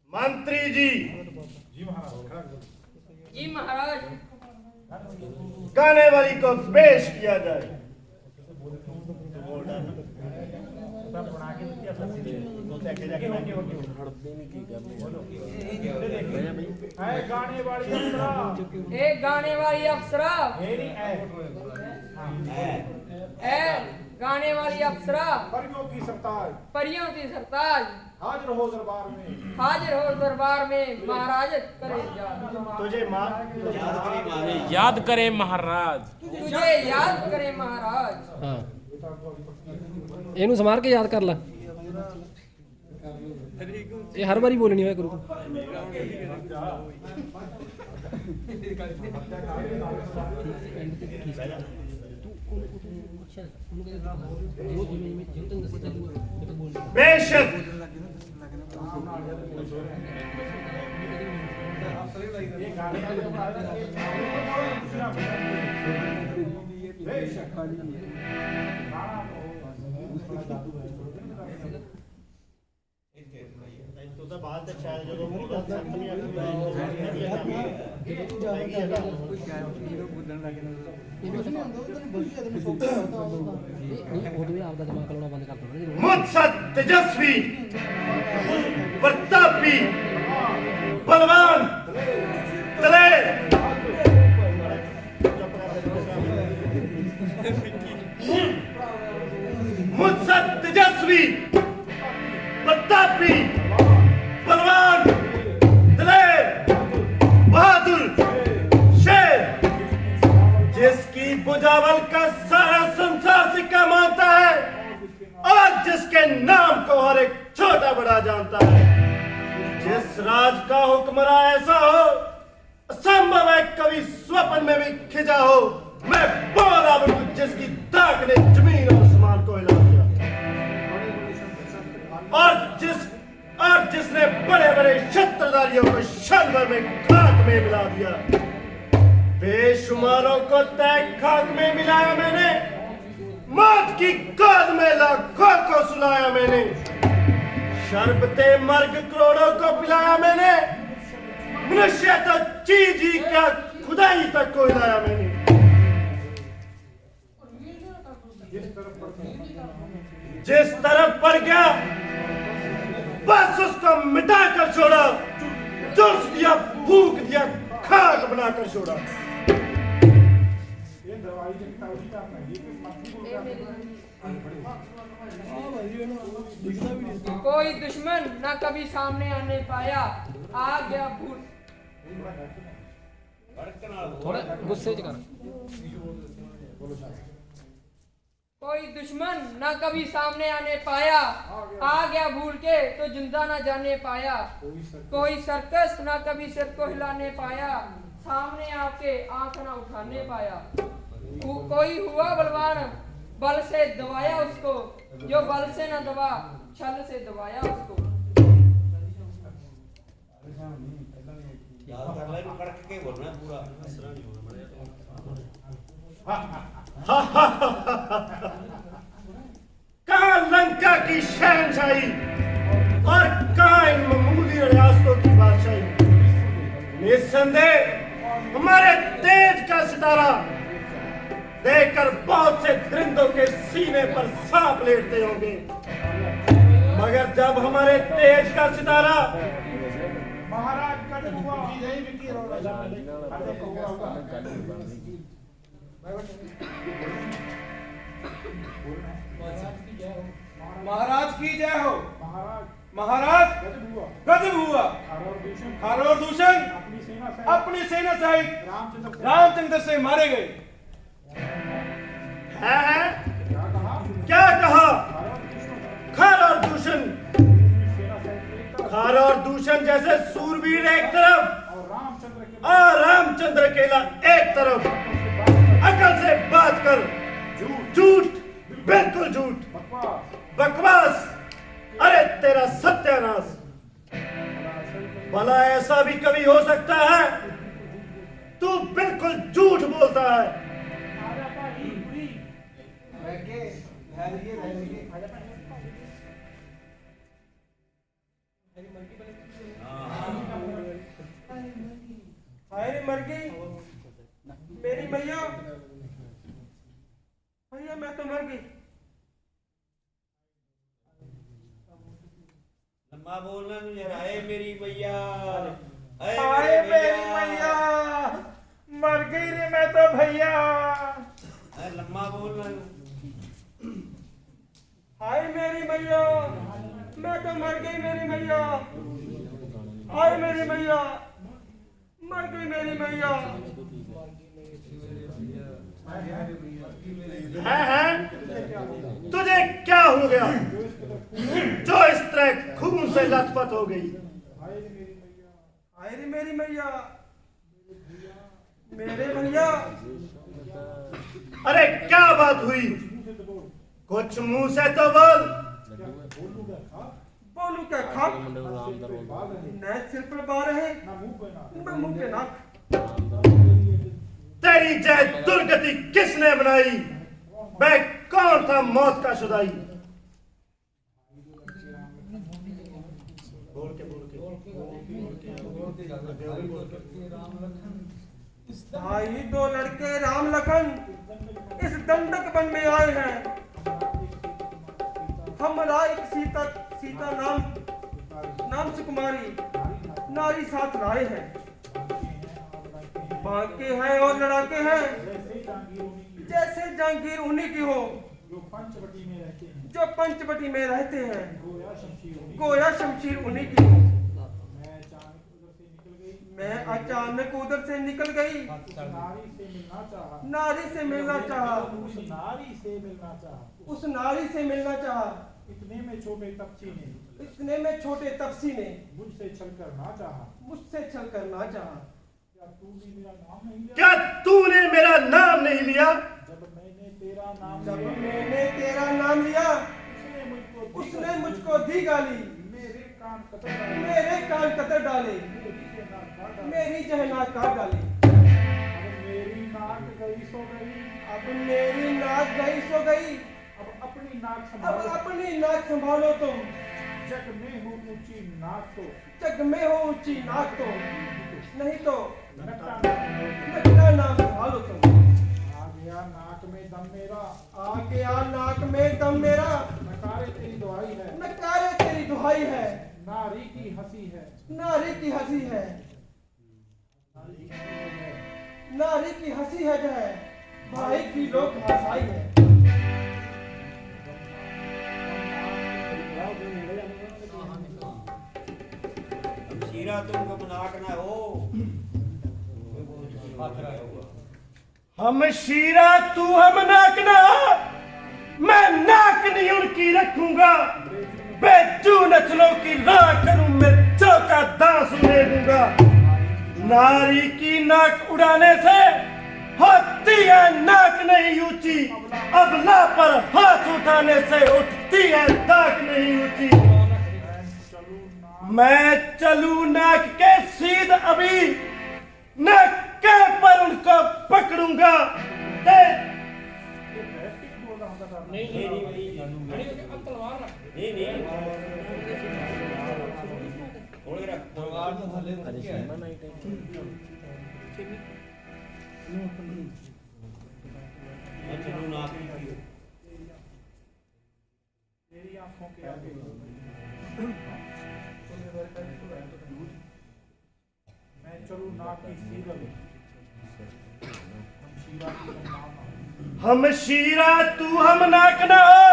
मंत्री जी। जी महाराज। गाने वाली को पेश किया जाए। गाने वाली अप्सरा। गाने वाली अप्सरा। परियों की सरताज। हाजिर हो दरबार में महाराज करे तुझे याद करे महाराज। तुझे याद करे महाराज। हाँ ਇਹਨੂੰ ਸਮਾਰ ਕੇ ਯਾਦ ਕਰ ਲੈ ਇਹ ਹਰ ਵਾਰੀ ਬੋਲਣੀ ਹੋਇਆ ਕਰੂ बेशक मुझसे तेजस्वी प्रतापी बलवान दलेर मुझसे तेजस्वी प्रतापी बलवान दलेर बहादुर शेर जिसकी बुझावल का सारा संसार सिक्का मानता है और जिसके नाम को हर एक छोटा बड़ा जानता है। जिस राज का हुक्मरान ऐसा हो असंभव है कभी स्वप्न में भी खिजा हो। मैं बोला हूं जिसकी ताक ने जमीन और आसमान को हिला दिया और जिसने बड़े बड़े क्षत्रधारियों को क्षण भर में खाक में मिला दिया। बेशुमारों को तय खाक में मिलाया मैंने। मौत की गोद में लाखों को सुलाया मैंने। शरबते मर्ग करोड़ों को पिलाया मैंने। मनुष्य तो चीज ही क्या खुदाई तक को हिलाया मैंने। जिस तरफ पर गया बस उसको मिटा कर छोड़ा। जुर्स दिया फूक दिया खाक बनाकर छोड़ा। कोई दुश्मन न कभी सामने आने पाया। आ गया भूल। थोड़ा गुस्से च कर कोई दुश्मन न कभी सामने आने पाया। आ गया भूल के तो जिंदा न जाने पाया। कोई सर्कस न कभी सिर को हिलाने पाया। सामने आके आंख न उठाने पाया। कोई हुआ बलवान बल से दबाया उसको। जो बल से न दबा छल से दबाया उसको। कहाँ लंका की शहनशाही और कहाँ इन मामूली रियासतों की बादशाही। निस्संदेह हमारे तेज का सितारा देखकर बहुत से दरिंदों के सीने पर सांप लेटते होंगे। मगर जब हमारे तेज का सितारा महाराज की जय हो। महाराज गजब हुआ। खारोर दूषण अपनी सेना सहित रामचंद्र से मारे गए। है? क्या कहा? खार और दूषण जैसे सूरवीर एक तरफ और रामचंद्र अकेला एक तरफ। अकल से बात कर। झूठ बिल्कुल झूठ बकवास। अरे तेरा सत्यानाश। भला ऐसा भी कभी हो सकता है? तू बिल्कुल झूठ बोलता है। लम्मा बोलना तू यार। आए मेरी मैया, हाय मेरी मैया, मर गई रे मैं तो भैया। अरे लम्मा बोलना तू। हाय मेरी मैया, मैं तो मर गई मेरी मैया। हाय मेरी मैया, मर गई मेरी मैया। है तुझे क्या हो गया जो इस तरह खून से लथपथ हो गई? हाय रे मेरी मैया, मेरे भैया। अरे क्या बात हुई? कुछ मुंह से तो बोल। बोलू क्या खाक, न सिर पर बाल है न मुंह पे नाक। तेरी जय दुर्गति किसने बनाई? वह कौन था मौत का शुदाई? भाई दो लड़के राम लखन इस दंडक वन में आए हैं। हमारा एक सीता नाम सुकुमारी नारी साथ लाए हैं। बांके हैं और लड़ाके हैं जैसे जहांगीर उन्हीं की हो जो पंचवटी में रहते हैं। गोया शमशीर उन्हीं की हो। मैं अचानक उधर से निकल गई। नारी से मिलना चाहा। उस नारी से मिलना चाहा। इतने में छोटे तपसी ने मुझसे छलकर ना चाहा। क्या तूने मेरा नाम नहीं लिया? जब मैंने तेरा नाम लिया उसने मुझको दी गाली। मेरे कान कतर डाले। मेरी जहना काट डाली। अब मेरी नाक गई सो गई। अब अपनी नाक संभालो तुम। जग में हो ऊंची नाक तो नहीं तो नकटा नाम संभालो तुम। आ गया नाक में दम मेरा। नकारे तेरी दुहाई है। नारी की हंसी है। नारी की हंसी है जो है भाई की लोग हंसाई है। शीरा तुमको नाक ना हो। हम शीरा तू हम नाक ना हो। मैं नाक नहीं उनकी रखूंगा। बेजू नस्लों की राह करूं मैं चौका दांस ले दूंगा। नारी की नाक उड़ाने से होती है नाक नहीं ऊंची। अबला पर हाथ उठाने से उठती है नाक नहीं ऊंची। मैं चलूं नाक के सीध अभी नाक के पर उनको पकड़ूंगा। तेरी आंखों के आगे मैं चलूं नाक की सीगल। हम शीरा तू हम नाक ना हो।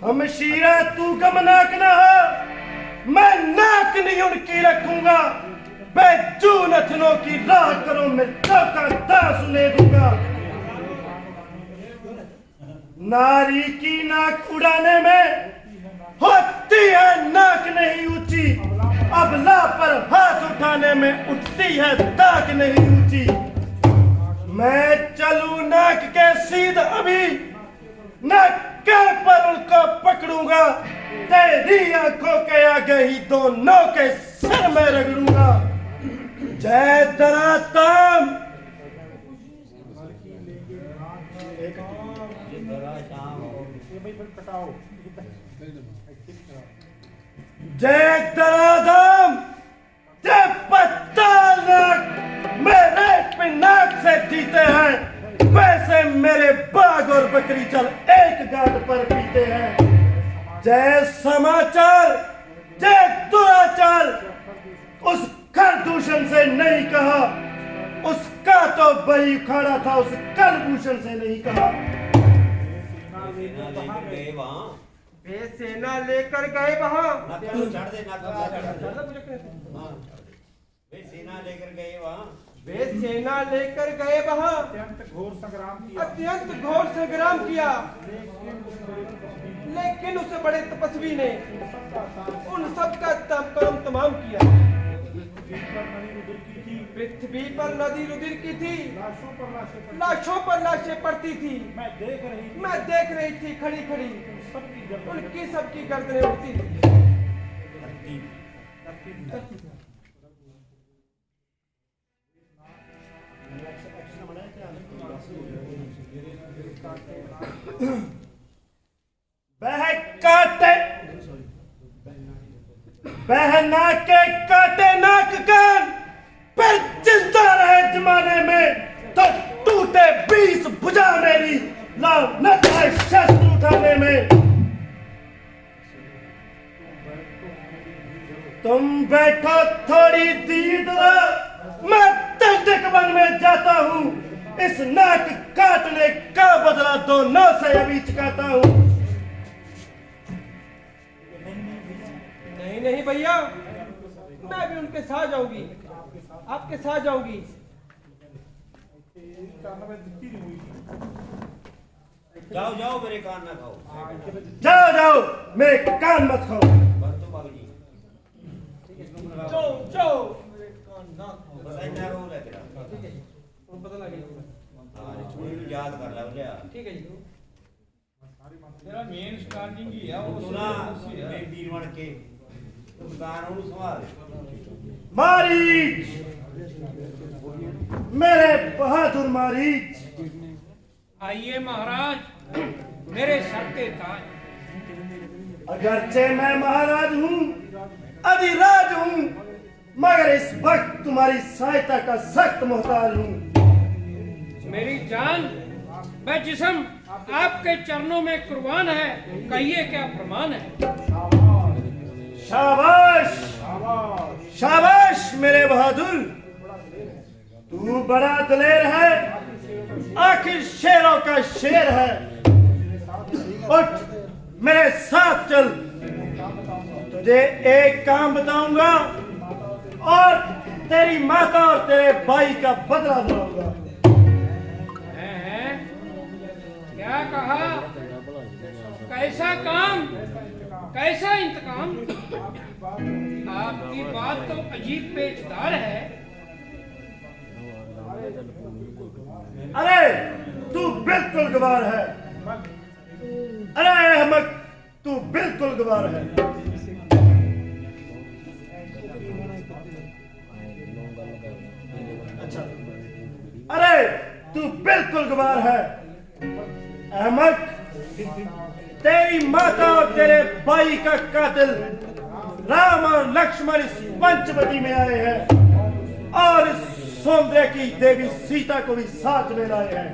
हम शीरा तू गम नाक ना हो। मैं नाक नहीं उनकी रखूंगा। बेजू नथनों की राह करो मैं चौका दांस ले दूंगा। नारी की नाक उड़ाने में होती है नाक नहीं ऊंची। अबला पर हाथ उठाने में उठती है नाक नहीं ऊंची। मैं चलूं नाक के सीध अभी नाक के पर उनको पकड़ूंगा। तेरी आंखों के आगे ही दोनों के सर में रगड़ूंगा। जय दराताम। जय दराधाम। जय पत्ता नाक मेरे पिनाक से जीते हैं। वैसे मेरे बाघ और बकरी चल एक गांठ पर पीते हैं। जय समाचार, जय दुराचार उस खरदूषण से नहीं कहा, उसका तो बही उखाड़ा था, उस कलभूषण से नहीं कहा। वे सेना लेकर गए वहां, वे सेना लेकर गए वहां, अत्यंत घोर संग्राम किया, अत्यंत घोर संग्राम किया, लेकिन उस बड़े तपस्वी ने उन सब का कर्म तमाम किया। पृथ्वी पर नदी रुधिर की थी, लाशों पर लाशें पड़ती थी, मैं देख रही थी खड़ी खड़ी, उनकी सबकी गर्दनें उठती थी। वह काटे बहना के काटे नाक कान, फिर जिंदा रहे जमाने में तो टूटे 20 भुजा मेरी, लानत है शस्त्र उठाने में। तुम बैठो थोड़ी दीद, मैं दंडक वन में जाता हूँ, इस नाक काटने का बदला दोनों से अभी चुकाता हूँ। नहीं नहीं भैया, मैं भी उनके साथ जाऊंगी, आपके साथ जाऊंगी। जाओ जाओ, मेरे कान ना खाओ। जाओ जाओ, मेरे कान मत खाओ। जाओ जाओ, पता लगे। याद कर ला, ठीक है जी। मेरा मेन स्टार्टिंग ही है तू ना मेरे वीर बन के दुकान ਨੂੰ संभाल। मारीच, मेरे बहादुर मारीच। आइए महाराज, मेरे सर के ताज। अगरचे मैं महाराज हूँ, अधिराज हूँ, मगर इस वक्त तुम्हारी सहायता का सख्त मोहताज हूँ। मेरी जान, मैं जिस्म आपके चरणों में कुर्बान है, कहिए क्या प्रमाण है। शाबाश शाबाश मेरे बहादुर, तू बड़ा दलेर है, आखिर शेरों का शेर है। उठ मेरे साथ चल, तुझे एक काम बताऊंगा और तेरी माता और तेरे भाई का बदला दिलाऊंगा। क्या कहा? कैसा काम, कैसा इंतकाम? आपकी बात तो अजीब पेचदार है। अरे तू बिल्कुल गवार है, अरे अहमद तू बिल्कुल गवार है। अच्छा, अरे तू बिल्कुल गवार है अहमद। तेरी माता और तेरे भाई का कातिल राम और लक्ष्मण इस पंचवटी में आए हैं और इस सौंदर्य की देवी सीता को भी साथ में लाए हैं।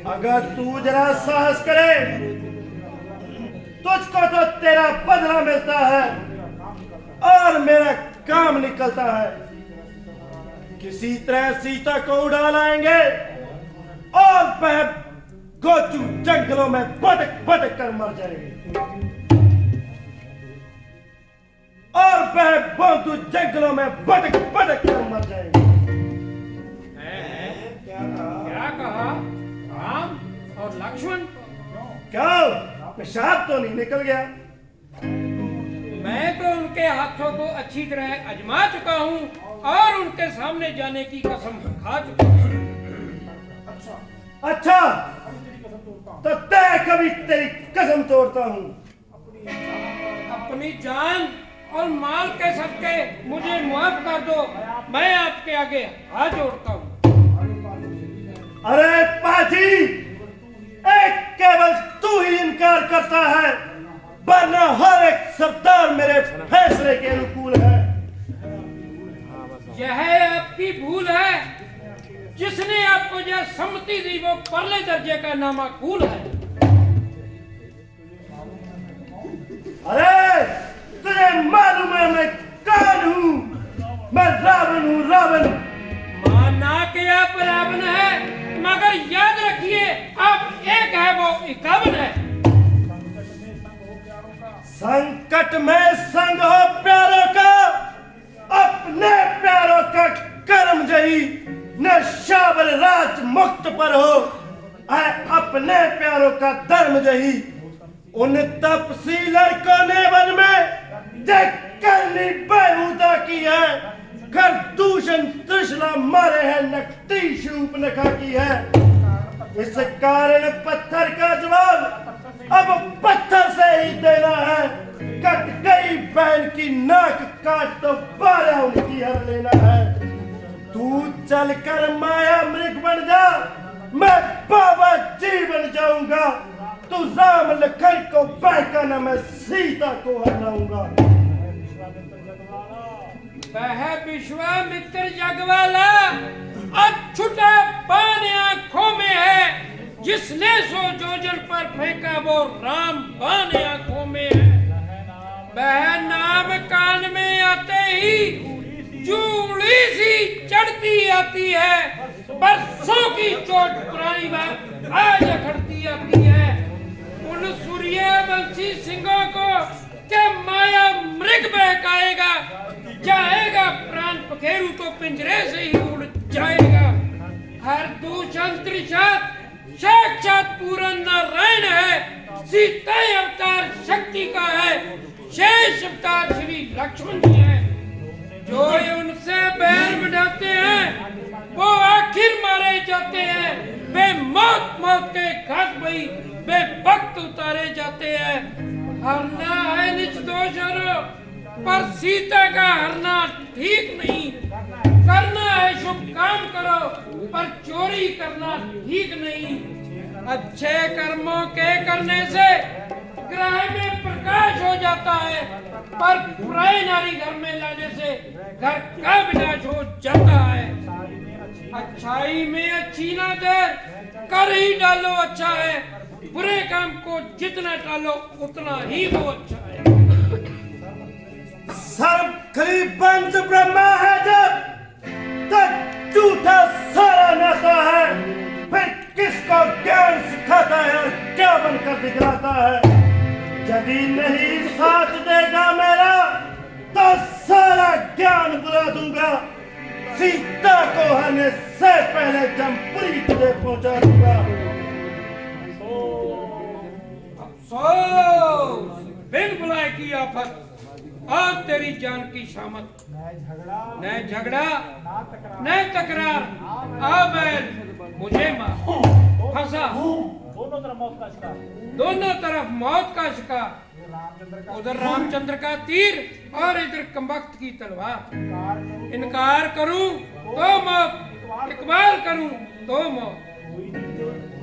अगर तू जरा साहस करे, तुझको तो तेरा बदला मिलता है और मेरा काम निकलता है। किसी तरह सीता को उड़ा लाएंगे और वह गोचू जंगलों में भटक भटक कर मर जाएंगे और वह बोंदू जंगलों में भटक भटक कर मर जाएंगे। क्या कहा? राम और लक्ष्मण? क्या पेशाब तो नहीं निकल गया? मैं तो उनके हाथों को अच्छी तरह आजमा चुका हूँ और उनके सामने जाने की कसम खा चुका हूँ। अच्छा, तो तय कभी तेरी कसम तोड़ता हूँ। अपनी जान और माल के सदके मुझे माफ कर दो, मैं आपके आगे हाथ जोड़ता हूँ। अरे पाजी, एक केवल तू ही इनकार करता है, वरना हर एक सरदार मेरे फैसले के अनुकूल है। यह आपकी भूल है, जिसने आपको यह सम्मति दी वो परले दर्जे का नामाकूल है। याद रखिए, आप एक है वो 51 है। संकट में संग हो प्यारों का, अपने प्यारों का कर्म जही नशावर राज मुक्त पर हो, अपने प्यारों का धर्म जही। उन तपसी लड़कों ने वन में करनी बेहुदा की है, कर दूषण तृष्णा मारे हैं, नकटी शूप नखा की है। इस कारण पत्थर का जवाब अब पत्थर से ही देना है। कट गई बहन की नाक, काट तो 12 उनकी हर लेना है। तू चलकर माया मृग बन जा, मैं बाबा जी बन जाऊंगा। तू राम लखन को बहकाना, मैं सीता को हराऊंगा। वह विश्वामित्र जगवाला अछूता पानी आंखों में है, जिसने 100 योजन पर फेंका वो राम बाण आंखों में है। वह नाम कान में आते ही चूड़ी सी चढ़ती आती है, बरसों की चोट पुरानी बात आज अखड़ती आती है। उन सूर्यवंशी सिंहों को क्या माया मृग बहकाएगा, जाएगा प्राण पखेरु तो पिंजरे से ही उड़ जाएगा। हर दूषण त्रिशात साक्षात पूरन नारायण है, सीता अवतार शक्ति का है, शेष अवतार श्री लक्ष्मण जी है। जो उनसे बैर मिटाते हैं वो आखिर मारे जाते हैं, वे मौत मौत के घाट में वे वक्त उतारे जाते हैं। हरना है निज दोष पर सीता का हरना ठीक नहीं, करना है शुभ काम करो पर चोरी करना ठीक नहीं। अच्छे कर्मों के करने से ग्रह में प्रकाश हो जाता है, पर बुराई नारी घर में लाने से घर का विनाश हो जाता है। अच्छाई में अच्छी ना देर कर ही डालो अच्छा है, बुरे काम को जितना टालो उतना ही वो अच्छा है। सर्व खलीबंज ब्रह्मा है जब तक झूठा सारा नाता है, फिर किसको ज्ञान सिखाता है और क्या बनकर दिखलाता है। यदि नहीं साथ देगा मेरा तो सारा ज्ञान बुला दूंगा, सीता को हरने से पहले जमपुरी तुझे पहुंचा दूंगा। अफसोस बिन बुलाए की आफत और तेरी जान की शामत। न झगड़ा न तकरार, आ बैल मुझे मार, फंसा दोनों तरफ मौत का शिकार। उधर रामचंद्र का तीर और इधर कमबख्त की तलवार। इनकार करूं तो मौत, इकबाल करूं तो मौत।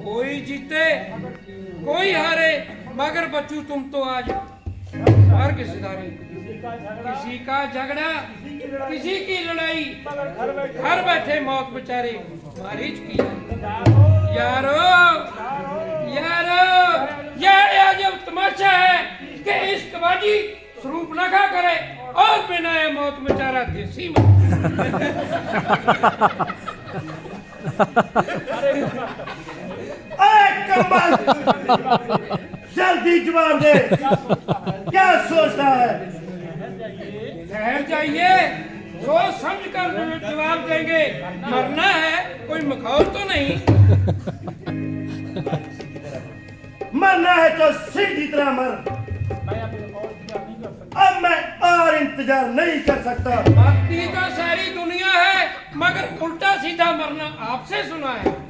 कोई जीते कोई हारे, मगर बच्चू तुम तो आज हार के सिधारे। किसी का झगड़ा किसी की लड़ाई, घर बैठे मौत बेचारे मारीच की। यारो यारो यह अजब तमाशा है कि इश्कबाजी स्वरूप नखा करे और बिना मौत बेचारा देसी जल्दी जवाब दे, क्या सोचता है? ठहर जाइए, सोच समझ कर जवाब देंगे। मरना है, कोई मखौल तो नहीं। मरना है तो सीधी तरह मर, अब मैं और इंतजार नहीं कर सकता। मरती तो सारी दुनिया है, मगर उल्टा सीधा मरना आपसे सुना है।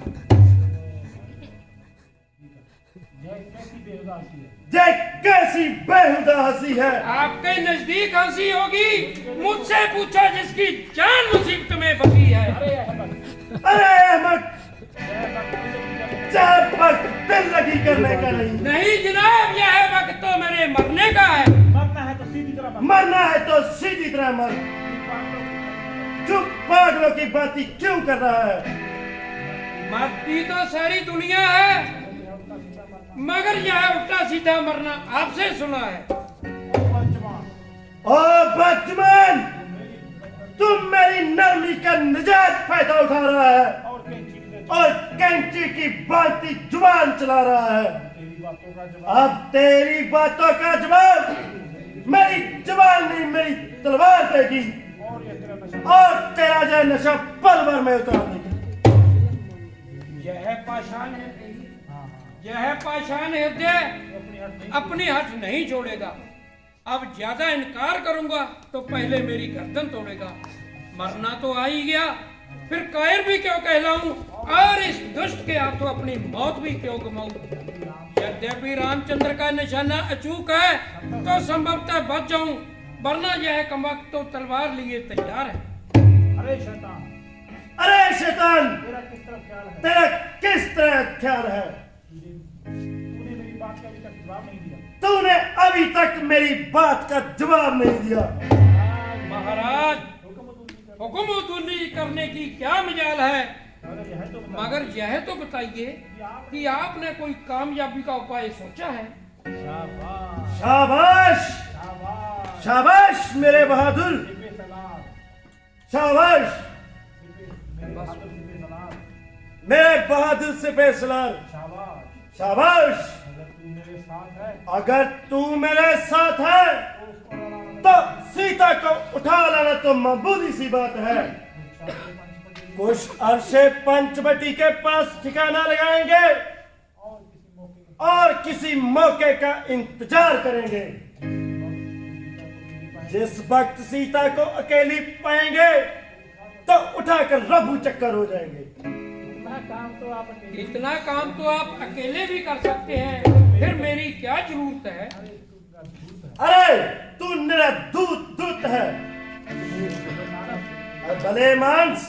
ये कैसी बेहुदा हंसी है? आपके नजदीक हंसी होगी, मुझसे पूछा जिसकी जान मुसीबत में फंसी है। अरे अहमद, जब वक्त दिल लगी करने का नहीं जनाब, यह वक्त तो मेरे मरने का है। मरना है तो सीधी तरह मर। चुप पागलों की बातें क्यों कर रहा है? मरती तो सारी दुनिया है, मगर यह उल्टा सीधा मरना आपसे सुना है। ओ बचमन, तुम मेरी नरमी का निजात फायदा उठा रहा है। और कैंची की भांति जुबान चला रहा है। तेरी बातों का जवाब अब तेरी बातों का जवाब मेरी जवान नहीं, मेरी तलवार देगी और ये तेरा नशा और तेरा जो नशा पल भर में उतार देगी। यह पाषाण है, यह पाषाण हृदय अपनी हट नहीं छोड़ेगा। अब ज्यादा इनकार करूंगा तो पहले मेरी गर्दन तोड़ेगा। मरना तो आ ही गया, फिर कायर भी क्यों कहलाऊं और इस दुष्ट के हाथों अपनी मौत भी क्यों गमाऊं। यद्यपि रामचंद्र का निशाना अचूक है तो संभवतः बच जाऊं, वरना यह कमबख्त तो तलवार लिए तैयार है। अरे शैतान, अरे शैतान, तेरा किस तरह ख्याल है? तेरा किस तरह ख्याल है? तूने मेरी बात का अभी तक जवाब नहीं दिया। तूने अभी तक मेरी बात का जवाब नहीं दिया। महाराज, हुक्म करने की क्या मजाल है, अगर यह तो बता। मगर यह तो बताइए कि आपने कोई कामयाबी का उपाय सोचा है। शाबाश, शाबाश, शाबाश, शाबाश मेरे बहादुर, सिपे सलाम, शाबाश मेरे बहादुर सिपे सलाम, मेरे बहादुर से फैसला। शाबाश। शाबाश, अगर तू मेरे साथ है अगर तू मेरे साथ है तो उसको लड़ाना तो सीता को उठा लाना तो मामूली सी बात है। कुछ अरशे पंचवटी के पास ठिकाना लगाएंगे और किसी मौके का इंतजार करेंगे। जिस वक्त सीता को अकेली पाएंगे तो उठाकर रफू चक्कर हो जाएंगे। इतना काम तो आप अकेले इतना काम तो आप अकेले भी कर सकते हैं, फिर मेरी क्या जरूरत है। अरे तू मेरा दूत है। भले मांस,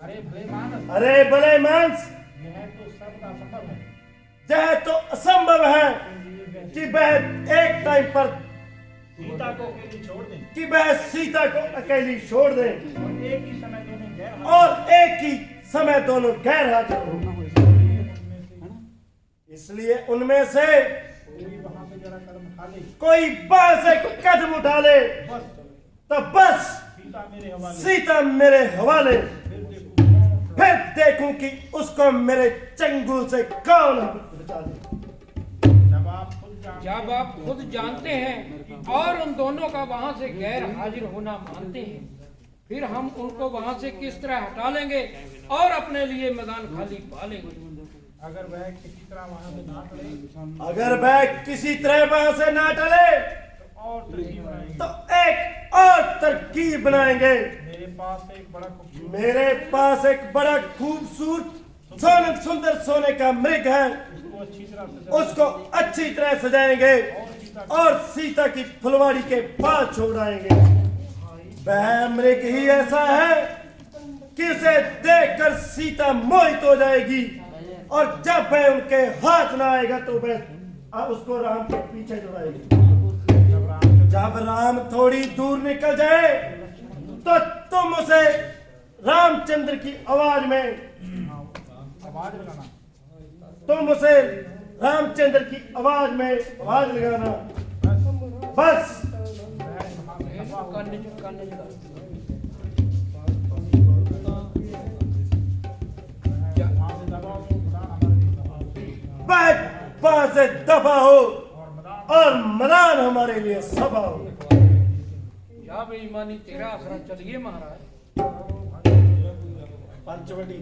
अरे भले मानस, अरे भले मांस, यह तो सर्वदा संभव है। यह तो असंभव है कि वह एक टाइम पर सीता को अकेली छोड़ दें कि वह सीता को अकेली छोड़ दे और एक ही समय दोनों गैर और एक ही समय दोनों गैर हाजिर हो। इसलिए उनमें से कोई वहां से जरा कदम खा ले, कोई वहां से कदम उठा ले बस तो बस सीता मेरे हवाले। सीता मेरे हवाले। फिर देखूं कौन फिर देखूं कि उसको मेरे चंगुल से कौन बचा ले। जब आप खुद जानते जब आप खुद जानते हैं और उन दोनों का वहां से गैर हाजिर होना मानते हैं, फिर हम उनको वहां से किस तरह हटा लेंगे और अपने लिए मैदान खाली पा लेंगे। अगर वह किसी तरह वहां से ना टले अगर वह किसी तरह वहां से ना टले तो और तरकीब बनाएंगे। तो एक और तरकीब बनाएंगे। मेरे पास एक बड़ा खूबसूरत मेरे पास एक बड़ा खूबसूरत सुंदर सोने का मृग है। उसको अच्छी तरह से उसको अच्छी तरह सजाएंगे और सीता की फुलवाड़ी के पास छोड़ाएंगे। वह मृग ही ऐसा है कि उसे देखकर सीता मोहित हो जाएगी और जब वह उनके हाथ ना आएगा तो वह उसको राम के पीछे जुड़ाएगी। जब राम थोड़ी दूर निकल जाए तो तुम उसे रामचंद्र की आवाज में आवाज लगाना। तुम उसे रामचंद्र की आवाज में आवाज लगाना। बस वहां से दबाओ तो मैदान हमारे लिए दबाओ वहां से दफा हो और मैदान हमारे लिए सभा हो। या बेईमानी तेरा असरा। चलिए महाराज। पंचवटी